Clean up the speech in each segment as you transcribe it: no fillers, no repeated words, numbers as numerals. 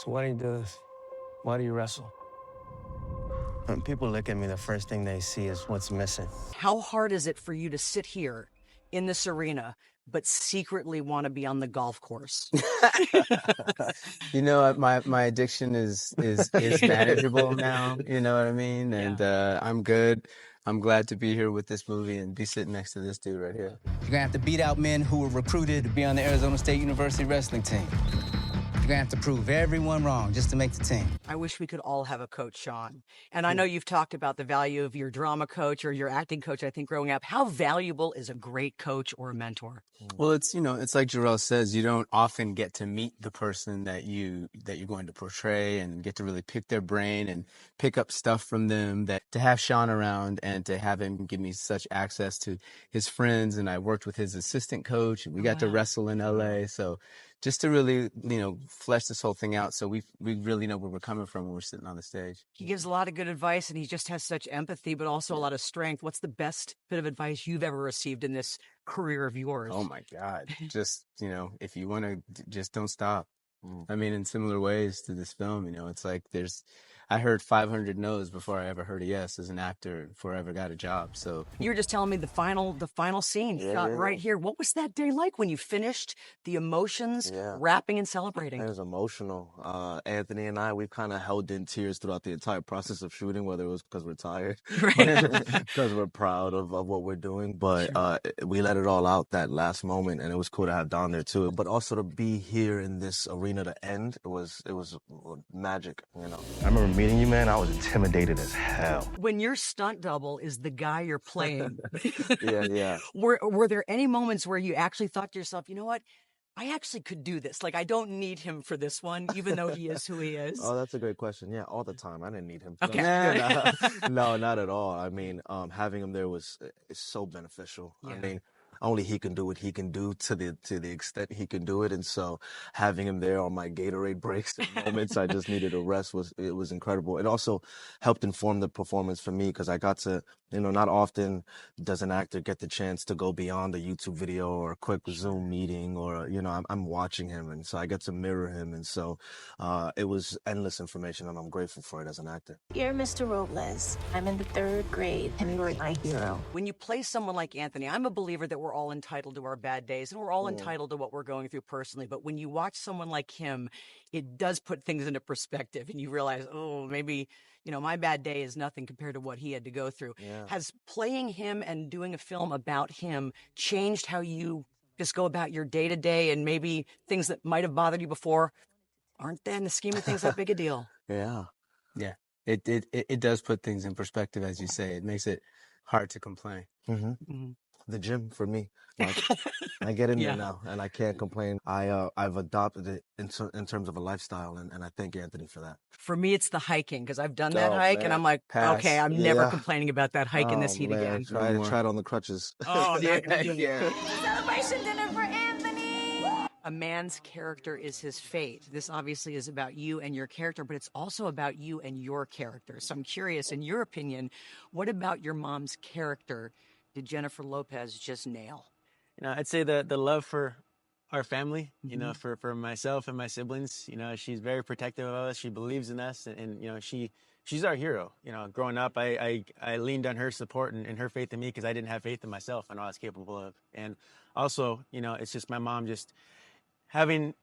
So why do you do this? Why do you wrestle? When people look at me, the first thing they see is what's missing. How hard is it for you to sit here in this arena, but secretly want to be on the golf course? You know, my addiction is manageable now. You know what I mean? And I'm good. I'm glad to be here with this movie and be sitting next to this dude right here. You're gonna have to beat out men who were recruited to be on the Arizona State University wrestling team. You're gonna have to prove everyone wrong just to make the team. I wish we could all have a coach, Sean. And I know you've talked about the value of your drama coach or your acting coach, I think, growing up. How valuable is a great coach or a mentor? Well, it's, you know, it's like Jarrell says, you don't often get to meet the person that you're going to portray and get to really pick their brain and pick up stuff from them. That to have Sean around and to have him give me such access to his friends, and I worked with his assistant coach, and we got to wrestle in LA. So just to really, you know, flesh this whole thing out so we really know where we're coming from when we're sitting on the stage. He gives a lot of good advice, and he just has such empathy, but also a lot of strength. What's the best bit of advice you've ever received in this career of yours? Oh my God. Just, you know, if you want to, just don't stop. I mean, in similar ways to this film, you know, it's like I heard 500 no's before I ever heard a yes as an actor, before I ever got a job. So you were just telling me the final scene shot right here. What was that day like when you finished the emotions, rapping and celebrating? It was emotional. Anthony and I, we've kind of held in tears throughout the entire process of shooting, whether it was because we're tired, because we're proud of what we're doing. But we let it all out that last moment, and it was cool to have Don there too. But also to be here in this arena to end, it was magic, you know. I remember meeting you, man. I was intimidated as hell. When your stunt double is the guy you're playing, yeah. Were there any moments where you actually thought to yourself, you know what? I actually could do this. Like, I don't need him for this one, even though he is who he is. Oh, that's a great question. Yeah, all the time. I didn't need him. Okay. No, not at all. I mean, having him there is so beneficial. Yeah. I mean, only he can do what he can do to the extent he can do it. And so having him there on my Gatorade breaks and moments I just needed a rest was incredible. It also helped inform the performance for me because I got to, you know, not often does an actor get the chance to go beyond a YouTube video or a quick Zoom meeting or, you know, I'm watching him, and so I get to mirror him. And so it was endless information, and I'm grateful for it as an actor. Dear Mr. Robles, I'm in the 3rd grade and you're my hero. When you play someone like Anthony, I'm a believer that we're all entitled to our bad days and we're all entitled to what we're going through personally. But when you watch someone like him, it does put things into perspective and you realize, oh, maybe, you know, my bad day is nothing compared to what he had to go through. Yeah. Has playing him and doing a film about him changed how you just go about your day to day, and maybe things that might have bothered you before aren't that in the scheme of things that big a deal? Yeah. yeah, it does put things in perspective, as you say. It makes it hard to complain. The gym for me. Like, I get in there now, and I can't complain. I've adopted it in terms of a lifestyle, and I thank Anthony for that. For me, it's the hiking, because I've done that Oh, hike, man. and I'm like, Pass. okay, I'm never complaining about that hike in this heat man. again. Try it on the crutches. Oh, yeah. Celebration dinner for Anthony! A man's character is his fate. This obviously is about you and your character, but it's also about you and your character. So I'm curious, in your opinion, what about your mom's character did Jennifer Lopez just nail? You know, I'd say the love for our family, you know, for myself and my siblings. You know, she's very protective of us. She believes in us, and you know, she's our hero. You know, growing up, I leaned on her support and her faith in me because I didn't have faith in myself and all I was capable of. And also, you know, it's just my mom just having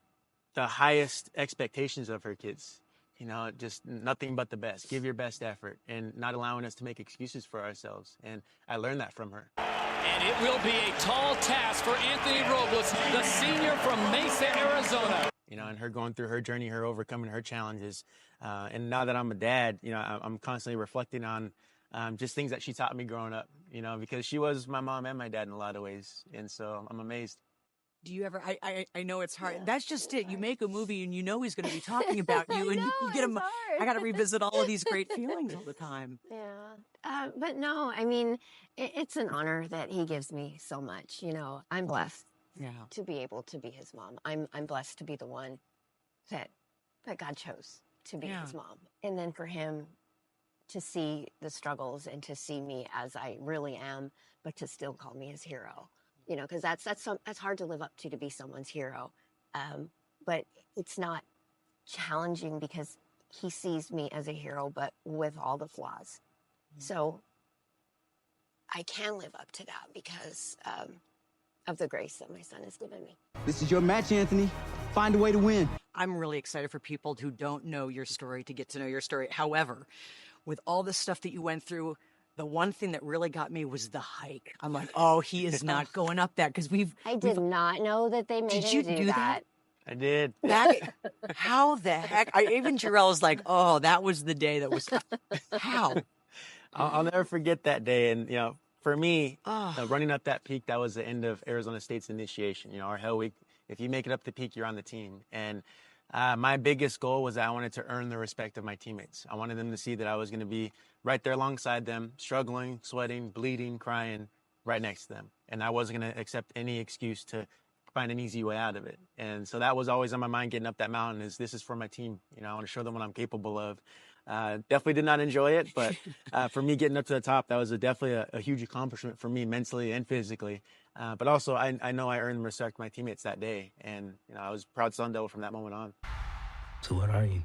the highest expectations of her kids. You know, just nothing but the best. Give your best effort and not allowing us to make excuses for ourselves. And I learned that from her. And it will be a tall task for Anthony Robles, the senior from Mesa, Arizona. You know, and her going through her journey, her overcoming her challenges. And now that I'm a dad, you know, I'm constantly reflecting on just things that she taught me growing up, you know, because she was my mom and my dad in a lot of ways. And so I'm amazed. Do you ever, I know it's hard. That's just it. You make a movie and you know he's going to be talking about you, and you get him. I got to revisit all of these great feelings all the time. Yeah. But no, I mean, it's an honor that he gives me so much. You know, I'm blessed to be able to be his mom. I'm blessed to be the one that God chose to be his mom. And then for him to see the struggles and to see me as I really am, but to still call me his hero. You know, because that's hard to live up to be someone's hero. But it's not challenging because he sees me as a hero, but with all the flaws. So I can live up to that because of the grace that my son has given me. This is your match, Anthony. Find a way to win. I'm really excited for people who don't know your story to get to know your story. However, with all the stuff that you went through, the one thing that really got me was the hike. I'm like, oh, he is not going up that because I did not know that they made Did you him do that? I did. How the heck? Even Jarrell was like, oh, that was the day that was. How? I'll never forget that day. And, for me, Oh. running up that peak, that was the end of Arizona State's initiation. Our Hell Week, if you make it up the peak, you're on the team. And my biggest goal was that I wanted to earn the respect of my teammates. I wanted them to see that I was going to be right there alongside them, struggling, sweating, bleeding, crying, right next to them. And I wasn't going to accept any excuse to find an easy way out of it. And so that was always on my mind getting up that mountain this is for my team. I want to show them what I'm capable of. Definitely did not enjoy it, but for me getting up to the top, that was definitely a huge accomplishment for me mentally and physically. But also I know I earned the respect of my teammates that day. And, I was proud Sun Devil from that moment on. So what are you?